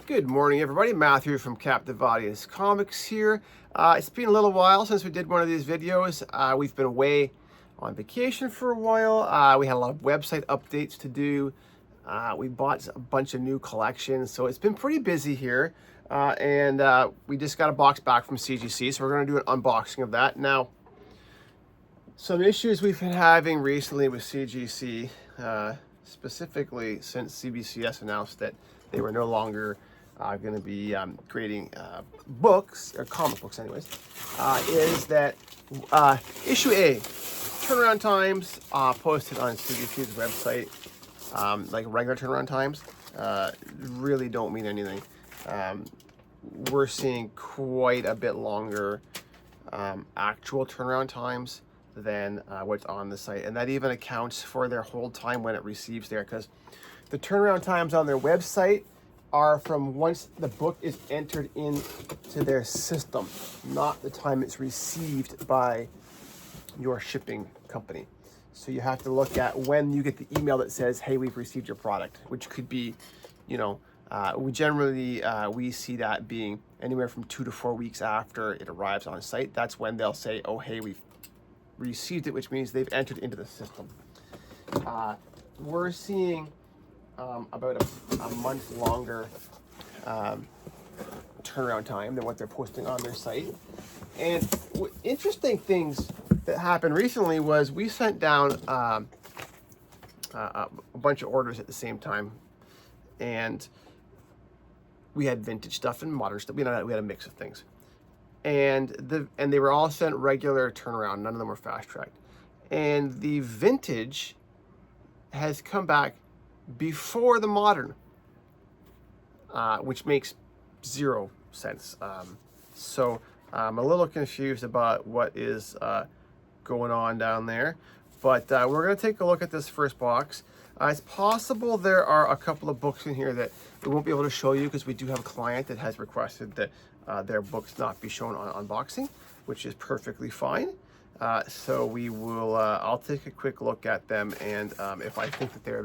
Good morning, everybody. Matthew from Captive Audience Comics here. It's been a little while since we did one of these videos. We've been away on vacation for a while. We had a lot of website updates to do. We bought a bunch of new collections, so it's been pretty busy here. And we just got a box back from CGC, so we're going to do an unboxing of that. Now, some issues we've been having recently with CGC, specifically since CBCS announced that they were no longer going to be creating books, or comic books anyways, is that issue A, turnaround times posted on CGC's website, like regular turnaround times, really don't mean anything. We're seeing quite a bit longer actual turnaround times than what's on the site, and that even accounts for their hold time when it receives there, because the turnaround times on their website are from once the book is entered into their system, not the time it's received by your shipping company. So you have to look at when you get the email that says, hey, we've received your product, which could be, you know, we generally, we see that being anywhere from 2 to 4 weeks after it arrives on site. That's when they'll say, oh, hey, we've received it, which means they've entered into the system. We're seeing about a month longer turnaround time than what they're posting on their site. And interesting things that happened recently was we sent down a bunch of orders at the same time, and we had vintage stuff and modern stuff. We had a mix of things, and they were all sent regular turnaround. None of them were fast tracked, and the vintage has come back before the modern, which makes zero sense. So I'm a little confused about what is going on down there, but we're going to take a look at this first box. It's possible there are a couple of books in here that we won't be able to show you because we do have a client that has requested that their books not be shown on unboxing, which is perfectly fine. So we will, I'll take a quick look at them, and if I think that they're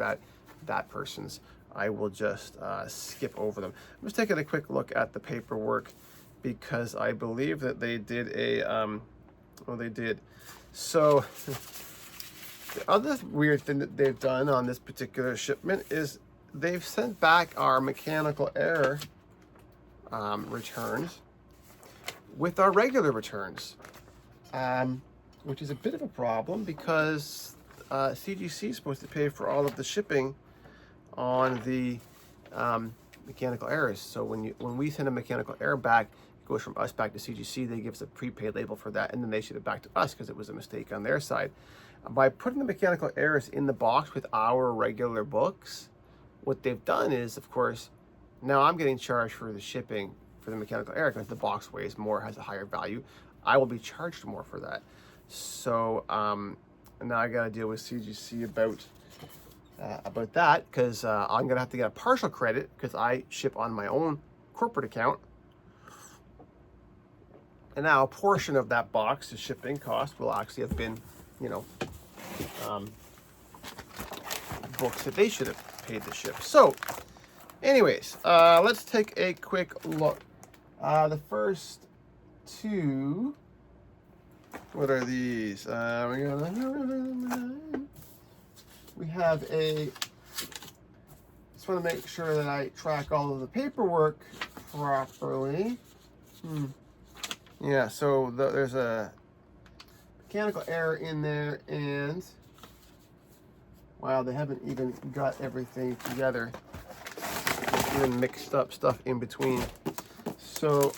that person's, I will just skip over them. I'm just taking a quick look at the paperwork because I believe that they did a, well, they did. So the other weird thing that they've done on this particular shipment is they've sent back our mechanical error returns with our regular returns, which is a bit of a problem because CGC is supposed to pay for all of the shipping on the mechanical errors. So when we send a mechanical error back, it goes from us back to CGC. They give us a prepaid label for that, and then they ship it back to us because it was a mistake on their side. By putting the mechanical errors in the box with our regular books, what they've done is, of course, now I'm getting charged for the shipping for the mechanical error because the box weighs more, has a higher value. I will be charged more for that. So now I got to deal with CGC about that, because I'm going to have to get a partial credit because I ship on my own corporate account. And now a portion of that box, the shipping cost, will actually have been, you know, books that they should have paid to ship. So anyways, let's take a quick look. The first two, what are these? We have a, just want to make sure that I track all of the paperwork properly. Yeah, so there's a mechanical error in there, and wow, they haven't even got everything together. There's even mixed up stuff in between. So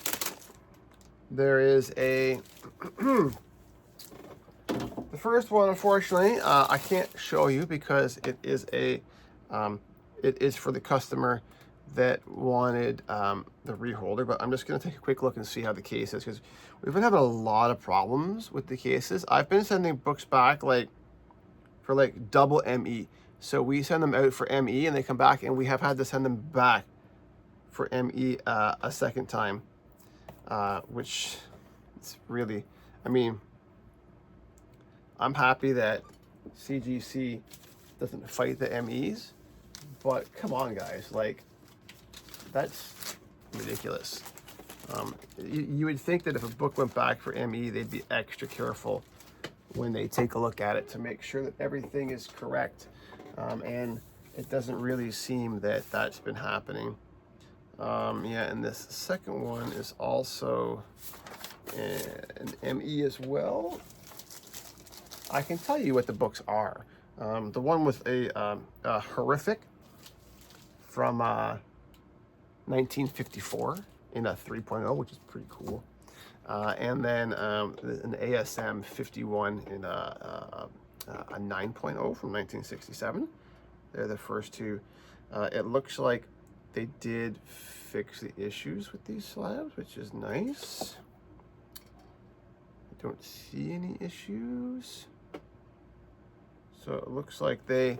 there is a the first one, unfortunately, I can't show you because it is a it is for the customer that wanted the reholder, but I'm just going to take a quick look and see how the case is, because we've been having a lot of problems with the cases. I've been sending books back for double ME. So we send them out for ME and they come back, and we have had to send them back for ME a second time, which it's really, I mean, I'm happy that CGC doesn't fight the MEs, but come on, guys, like, that's ridiculous. You would think that if a book went back for ME, they'd be extra careful when they take a look at it to make sure that everything is correct. And it doesn't really seem that that's been happening. Yeah, and this second one is also an ME as well. I can tell you what the books are. The one with a horrific from 1954 in a 3.0, which is pretty cool. And then an ASM 51 in a 9.0 from 1967. They're the first two. It looks like they did fix the issues with these slabs, which is nice. I don't see any issues. So it looks like they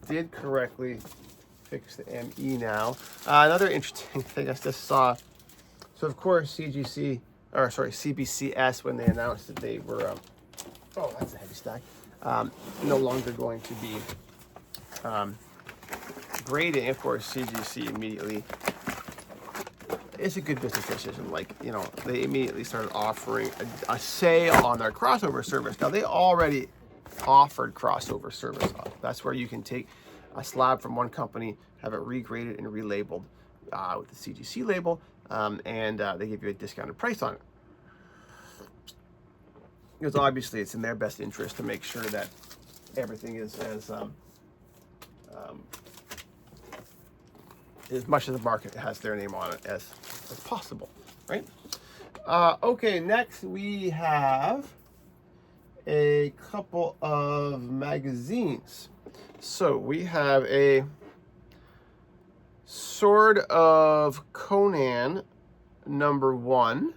did correctly fix the ME now. Another interesting thing I just saw. So of course CGC, or sorry, CBCS, when they announced that they were, oh, that's a heavy stack, no longer going to be grading. Of course, CGC immediately, it's a good business decision. Like, you know, they immediately started offering a sale on their crossover service. Now, they already offered crossover service. That's where you can take a slab from one company, have it regraded and relabeled with the CGC label, and they give you a discounted price on it. Because obviously it's in their best interest to make sure that everything is as much of the market has their name on it as possible, right? Okay, next we have a couple of magazines. So we have a Sword of Conan #1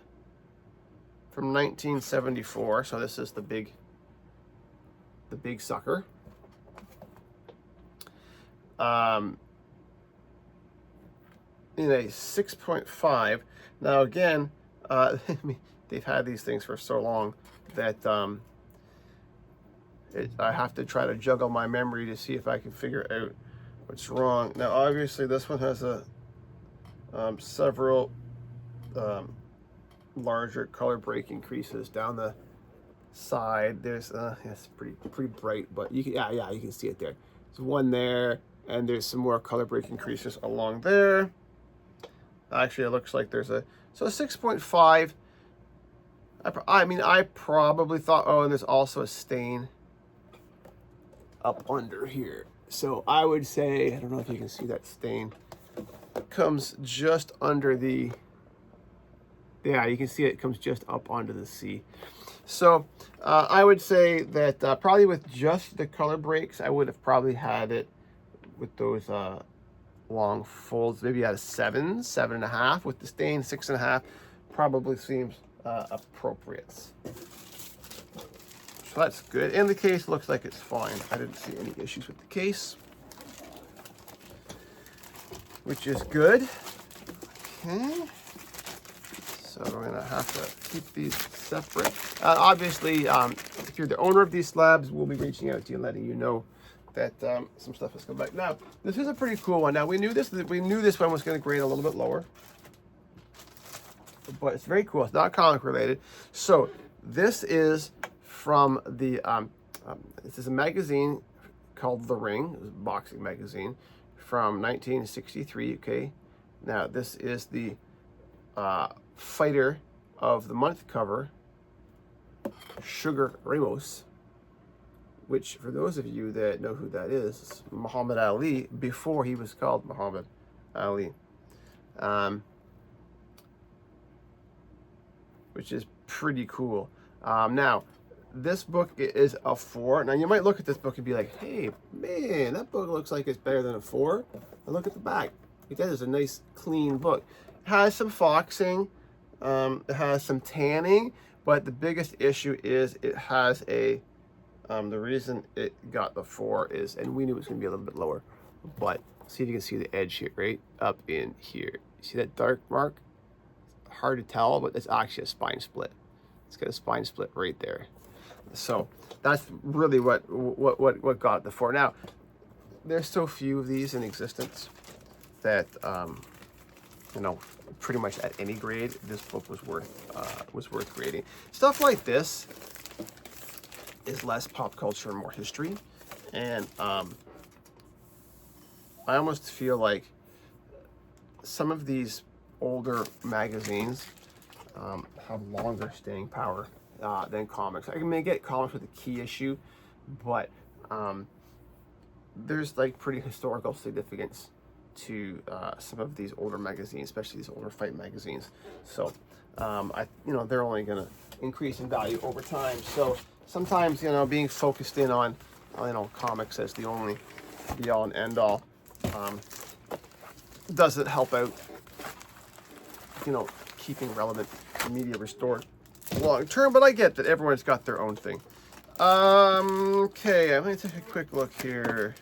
from 1974. So this is the big sucker. In a 6.5. Now again, they've had these things for so long that I have to try to juggle my memory to see if I can figure out what's wrong. Now obviously this one has a several larger color break increases down the side. There's it's pretty bright, but you can you can see it there. There's one there, and there's some more color break increases along there. Actually, it looks like there's a 6.5. I mean, I probably thought, oh, and there's also a stain up under here. So I would say, I don't know if you can see that stain. It comes just under the, yeah, you can see it comes just up onto the C. So I would say that probably with just the color breaks, I would have probably had it with those long folds, maybe at a 7, 7.5. With the stain, 6.5 probably seems appropriate. So that's good. And the case looks like it's fine. I didn't see any issues with the case, which is good. Okay. So we're gonna have to keep these separate. Obviously, if you're the owner of these slabs, we'll be reaching out to you and letting you know that some stuff has come back. Now, this is a pretty cool one. Now, we knew this one was going to grade a little bit lower, but it's very cool. It's not comic related. So this is from the this is a magazine called The Ring. It was a boxing magazine from 1963. Okay, now this is the Fighter of the Month cover, Sugar Ramos, which, for those of you that know who that is Muhammad Ali before he was called Muhammad Ali, which is pretty cool. Now, this book is a 4. Now, you might look at this book and be like, hey, man, that book looks like it's better than a 4. And look at the back. That is a nice, clean book. It has some foxing, it has some tanning, but the biggest issue is it has a the reason it got the 4 is, and we knew it was going to be a little bit lower, but see if you can see the edge here, right up in here. You see that dark mark? Hard to tell, but it's actually a spine split. It's got a spine split right there. So that's really what got the 4. Now, there's so few of these in existence that you know, pretty much at any grade, this book was worth grading. Stuff like this is less pop culture and more history, and I almost feel like some of these older magazines have longer staying power than comics. I may get comics with a key issue, but there's like pretty historical significance to some of these older magazines, especially these older fight magazines. So they're only going to increase in value over time. So sometimes, being focused in on comics as the only be all and end all doesn't help out, keeping relevant media restored long term. But I get that everyone's got their own thing. Okay, I'm going to take a quick look here.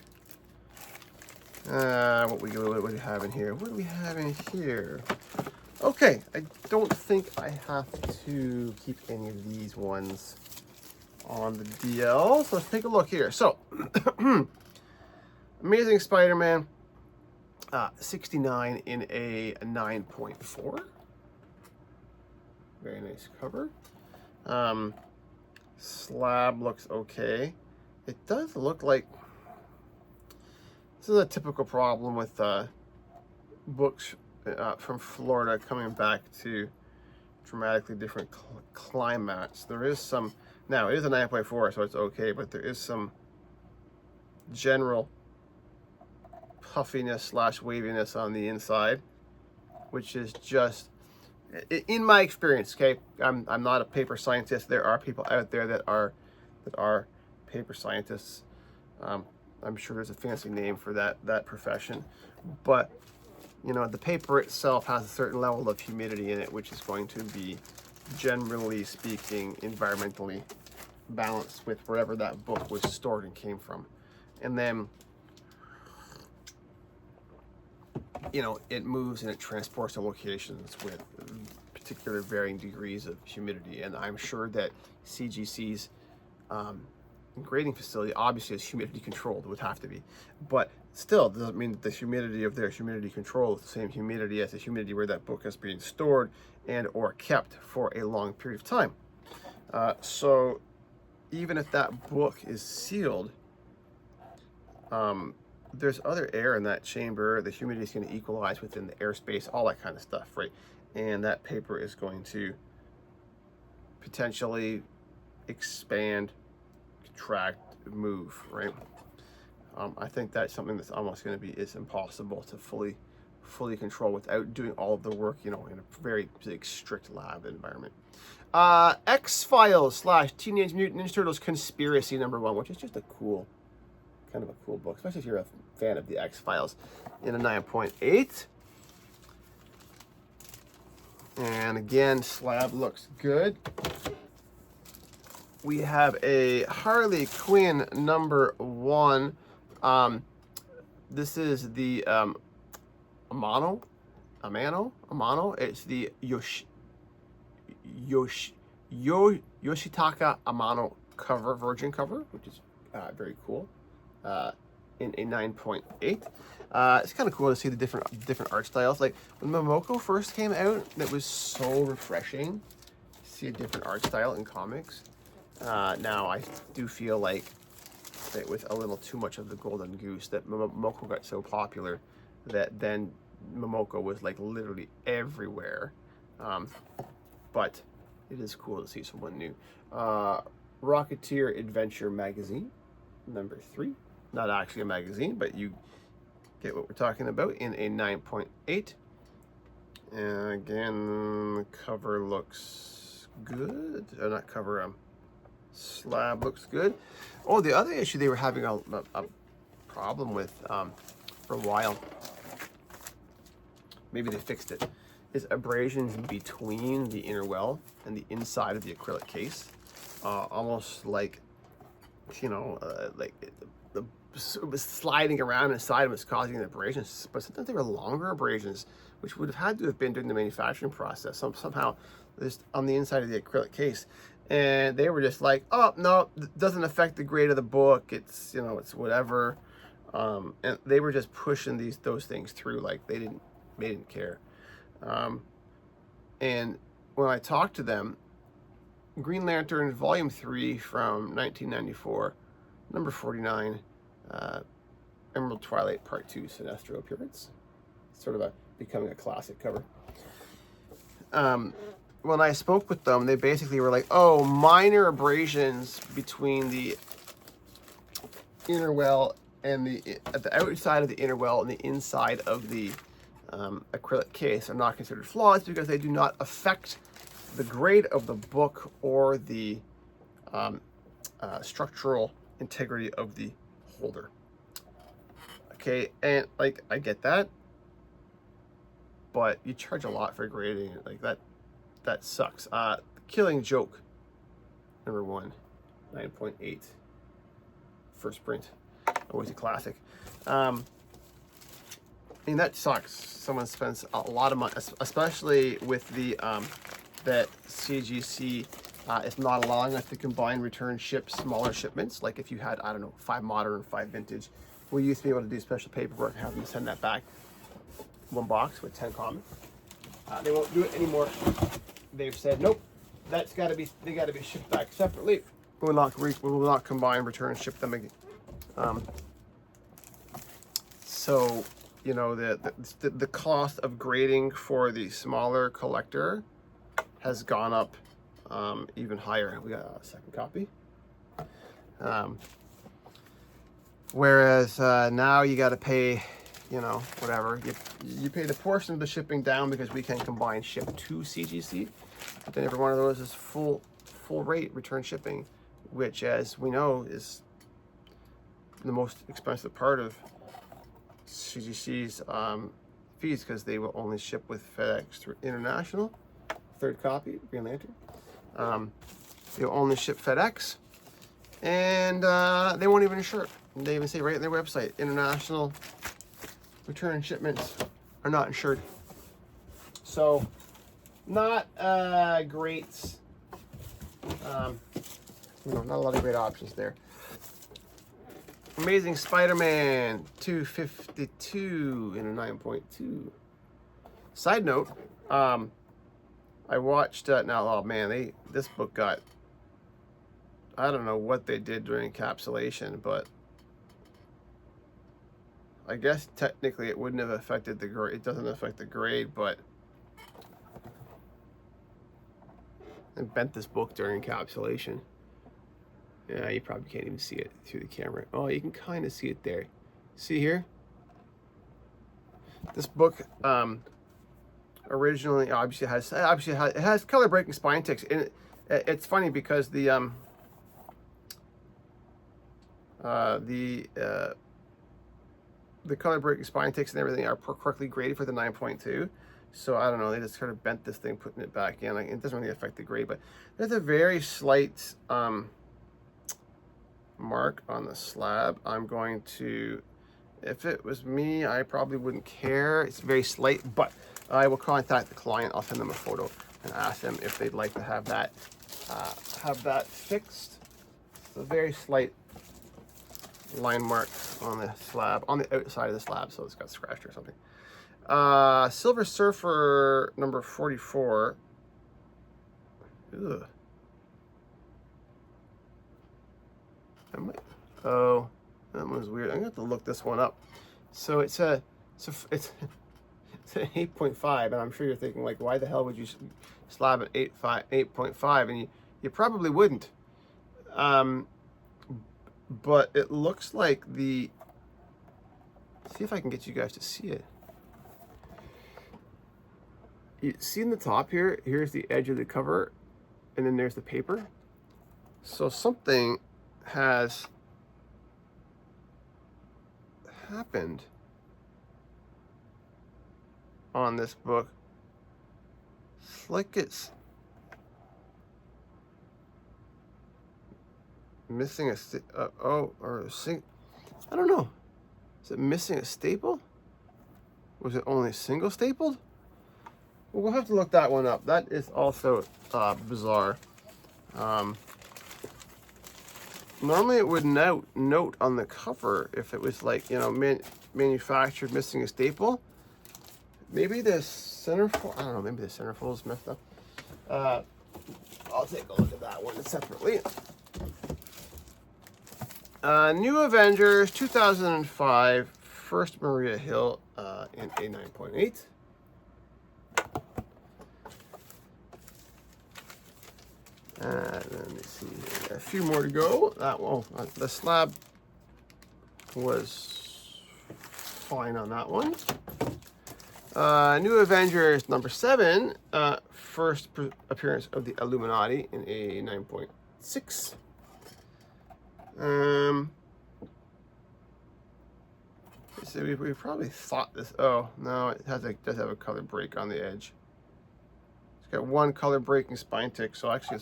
What do we have in here? What do we have in here? Okay, I don't think I have to keep any of these ones on the DL. So let's take a look here. So, Amazing Spider-Man 69 in a 9.4. Very nice cover. Slab looks okay. It does look like this is a typical problem with books from Florida coming back to dramatically different climates. There is some, now it is a 9.4, so it's okay, but there is some general puffiness / waviness on the inside, which is just, in my experience, okay, I'm not a paper scientist. There are people out there that are paper scientists. I'm sure there's a fancy name for that profession, but the paper itself has a certain level of humidity in it, which is going to be, generally speaking, environmentally balanced with wherever that book was stored and came from. And then it moves and it transports to locations with particular varying degrees of humidity. And I'm sure that CGC's grading facility obviously is humidity controlled, would have to be, but still doesn't mean that the humidity of their humidity control is the same humidity as the humidity where that book is being stored and or kept for a long period of time. So even if that book is sealed, there's other air in that chamber. The humidity is going to equalize within the airspace, all that kind of stuff, right? And that paper is going to potentially expand, contract, move, right? I think that's something that's almost going to be impossible to fully control without doing all of the work, in a very strict lab environment. X-Files / Teenage Mutant Ninja Turtles Conspiracy #1, which is just a cool, kind of a cool book, especially if you're a fan of the X-Files, in a 9.8. And again, slab looks good. We have a Harley Quinn #1. This is the Amano. It's the Yoshitaka Amano cover, virgin cover, which is very cool. In a 9.8. It's kind of cool to see the different art styles. Like when Momoko first came out, it was so refreshing to see a different art style in comics. Now I do feel like that with a little too much of the golden goose, that Momoko got so popular that then Momoko was like literally everywhere. But it is cool to see someone new. Rocketeer Adventure Magazine #3. Not actually a magazine, but you get what we're talking about, in a 9.8. And again, the cover looks good. Not cover, slab looks good. Oh, the other issue they were having a problem with for a while, maybe they fixed it, is abrasions between the inner well and the inside of the acrylic case. Almost like, it was sliding around inside and was causing abrasions, but sometimes they were longer abrasions, which would have had to have been during the manufacturing process. Somehow, just on the inside of the acrylic case, and they were just like, "Oh no, it doesn't affect the grade of the book. It's it's whatever," and they were just pushing those things through like they didn't care. And when I talked to them, Green Lantern Volume 3 from 1994, number 49, Emerald Twilight Part 2, Sinestro Appearance. Sort of becoming a classic cover. When I spoke with them, they basically were like, oh, minor abrasions between the inner well and at the outside of the inner well and the inside of the acrylic case are not considered flaws because they do not affect the grade of the book or the structural integrity of the holder. Okay, and like I get that, but you charge a lot for grading it. Like that sucks. Killing Joke, number 1, 9.8, first print, always a classic. I mean, that sucks. Someone spends a lot of money, especially with the that CGC is not allowing us to combine, return, ship smaller shipments. Like if you had, I don't know, 5 modern, 5 vintage, we used to be able to do special paperwork and have them send that back, 1 box with 10 common. They won't do it anymore. They've said, nope, they got to be shipped back separately. We will not combine, return, ship them again. So, you know, the cost of grading for the smaller collector has gone up even higher. We got a second copy. Whereas now you got to pay, you know, whatever. You pay the portion of the shipping down because we can combine ship to CGC. But then every one of those is full rate return shipping, which, as we know, is the most expensive part of CGC's fees, because they will only ship with FedEx through International. Third copy, Green Lantern. They'll only ship FedEx, and they won't even insure it. They even say right on their website, international return shipments are not insured. So, not great. You know, not a lot of great options there. Amazing Spider-Man 252 in a 9.2. Side note, I watched now. Oh man, this book got, I don't know what they did during encapsulation, but I guess technically it wouldn't have affected the grade. It doesn't affect the grade, but I bent this book during encapsulation. Yeah, you probably can't even see it through the camera. Oh, you can kind of see it there. See here? This book originally obviously has color breaking spine ticks. And it's funny because the color breaking spine ticks and everything are correctly graded for the 9.2. So I don't know, they just sort of bent this thing, putting it back in. Like, it doesn't really affect the grade, but there's a very slight mark on the slab. I'm going to, if it was me, I probably wouldn't care. It's very slight, but I will contact the client. I'll send them a photo and ask them if they'd like to have that fixed. It's a very slight line mark on the slab, on the outside of the slab, so it's got scratched or something. Silver Surfer number 44. Ugh. Oh, that one's weird. I'm gonna have to look this one up. So it's an 8.5, and I'm sure you're thinking, like, why the hell would you slab an 8.5? And you probably wouldn't. But it looks like see if I can get you guys to see it. You see in the top here, here's the edge of the cover, and then there's the paper. So something has happened on this book. It's like it's missing a I don't know. Is it missing a staple? Was it only single stapled? Well, we'll have to look that one up. That is also bizarre. Normally it would note on the cover if it was, like, you know, manufactured missing a staple. Maybe the centerfold, I don't know, maybe the centerfold's messed up. I'll take a look at that one separately. New Avengers 2005, First Maria Hill in a 9.8. Let me see here. A few more to go. That one, the slab was fine on that one. New Avengers number 7, first appearance of the Illuminati in a 9.6. So we probably thought this. Oh no, it does have a color break on the edge. It's got one color breaking spine tick. So actually,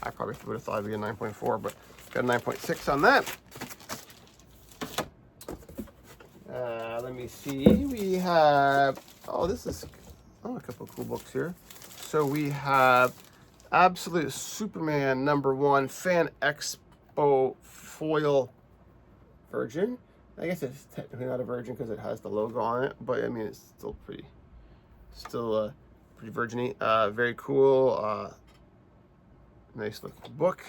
I probably would have thought it'd be a 9.4, but got a 9.6 on that. Let me see. We have a couple of cool books here. So we have Absolute Superman #1 Fan Expo foil version. I guess it's technically not a version because it has the logo on it, but I mean it's still pretty virgin-y. Very cool. Nice looking book.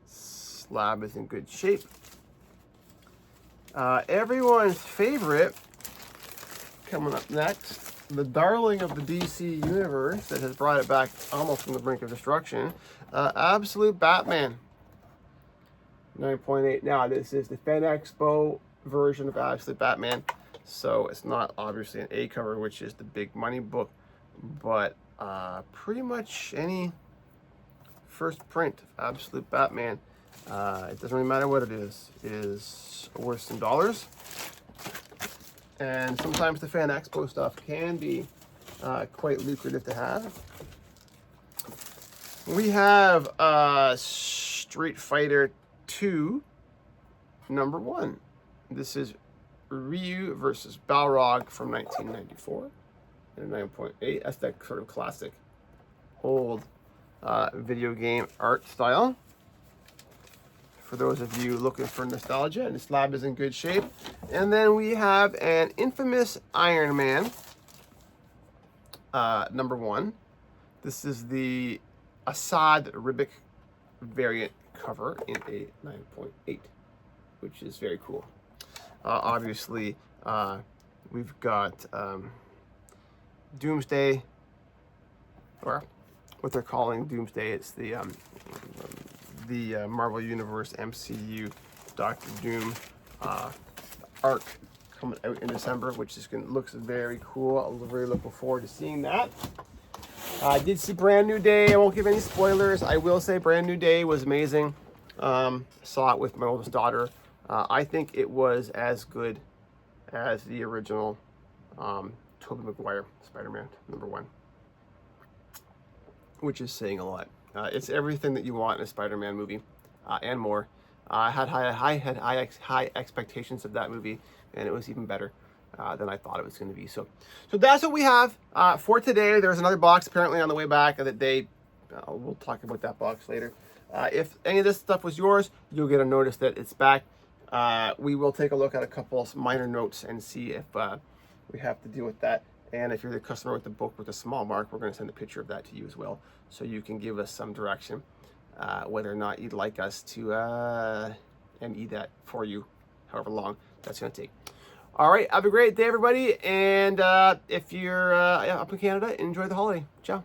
Slab is in good shape. Everyone's favorite coming up next, the darling of the DC universe that has brought it back almost from the brink of destruction, Absolute Batman 9.8. Now this is the Fan Expo version of Absolute Batman, so it's not obviously an A cover, which is the big money book, but pretty much any first print of Absolute Batman, it doesn't really matter what it is worth some dollars. And sometimes the Fan Expo stuff can be quite lucrative to have. We have Street Fighter 2 #1. This is Ryu versus Balrog from 1994 and a 9.8. That's that sort of classic old video game art style. For those of you looking for nostalgia, and the slab is in good shape. And then we have an infamous Iron Man #1. This is the Assad Ribic variant cover in a 9.8, which is very cool. Obviously, we've got Doomsday, or what they're calling Doomsday. It's the Marvel Universe MCU Doctor Doom arc coming out in December, which looks very cool. I'm really looking forward to seeing that. I did see Brand New Day. I won't give any spoilers. I will say Brand New Day was amazing. Saw it with my oldest daughter. I think it was as good as the original Tobey Maguire Spider-Man #1, which is saying a lot. It's everything that you want in a Spider-Man movie and more. I had high expectations of that movie, and it was even better than I thought it was going to be. So that's what we have for today. There's another box apparently on the way back that we'll talk about that box later. If any of this stuff was yours, you'll get a notice that it's back. We will take a look at a couple of minor notes and see if we have to deal with that. And if you're the customer with the book with a small mark, we're going to send a picture of that to you as well, so you can give us some direction whether or not you'd like us to ME that for you, however long that's going to take. All right, have a great day, everybody. And if you're up in Canada, enjoy the holiday. Ciao.